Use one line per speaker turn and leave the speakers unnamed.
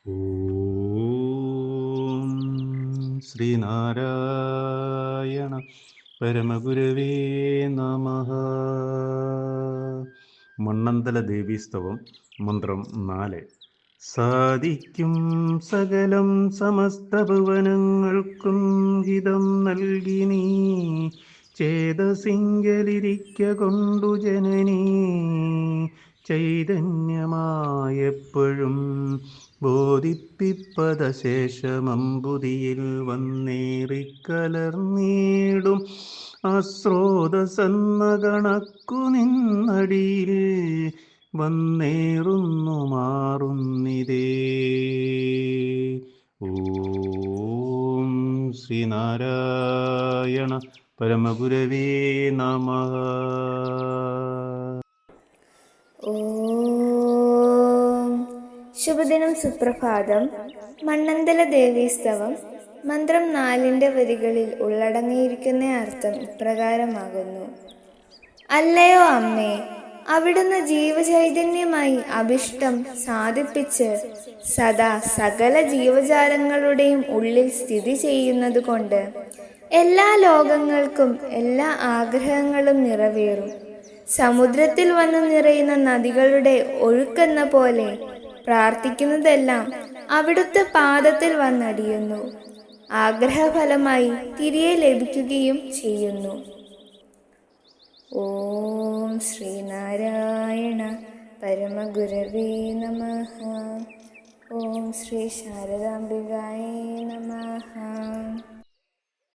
ഓം ശ്രീനാരായണ പരമഗുരവേ നമഃ. മണ്ണന്തല ദേവീസ്തവം മന്ത്രം 4. സാധിക്കും സകലം സമസ്ത ഭുവനങ്ങൾക്കും ഹിതം നൽകി നീ ചേതസിങ്കലിരിക്ക കൊണ്ടു ജനനീ ചൈതന്യമായെപ്പോഴും ബോധിപ്പിപ്പദശേഷമമ്പുതിയിൽ വന്നേറിക്കലർന്നീടും അസ്രോതസന്ന കണക്കു നിന്നടിയിൽ വന്നേറുന്നു മാറുന്നിതേ. ഓം ശ്രീനാരായണ പരമഗുരവേ നമഃ.
ശുഭദിനം, സുപ്രഭാതം. മണ്ണന്തല ദേവീസ്തവം മന്ത്രം 4 വരികളിൽ ഉള്ളടങ്ങിയിരിക്കുന്ന അർത്ഥം ഇപ്രകാരമാകുന്നു. അല്ലയോ അമ്മേ, അവിടുന്ന് ജീവചൈതന്യമായി അഭിഷ്ടം സാധിപ്പിച്ച് സദാ സകല ജീവജാലങ്ങളുടെയും ഉള്ളിൽ സ്ഥിതി ചെയ്യുന്നത് കൊണ്ട് എല്ലാ ലോകങ്ങൾക്കും എല്ലാ ആഗ്രഹങ്ങളും നിറവേറും. സമുദ്രത്തിൽ വന്നു നിറയുന്ന നദികളുടെ ഒഴുക്കെന്ന പോലെ പ്രാർത്ഥിക്കുന്നതെല്ലാം അവിടുത്തെ പാദത്തിൽ വന്നടിയുന്നു. ആഗ്രഹഫലമായി തിരികെ ലഭിക്കുകയും ചെയ്യുന്നു. ഓം ശ്രീനാരായണ പരമഗുരവേ നമഃ. ഓം ശ്രീ ശാരദാംബികായേ നമഃ.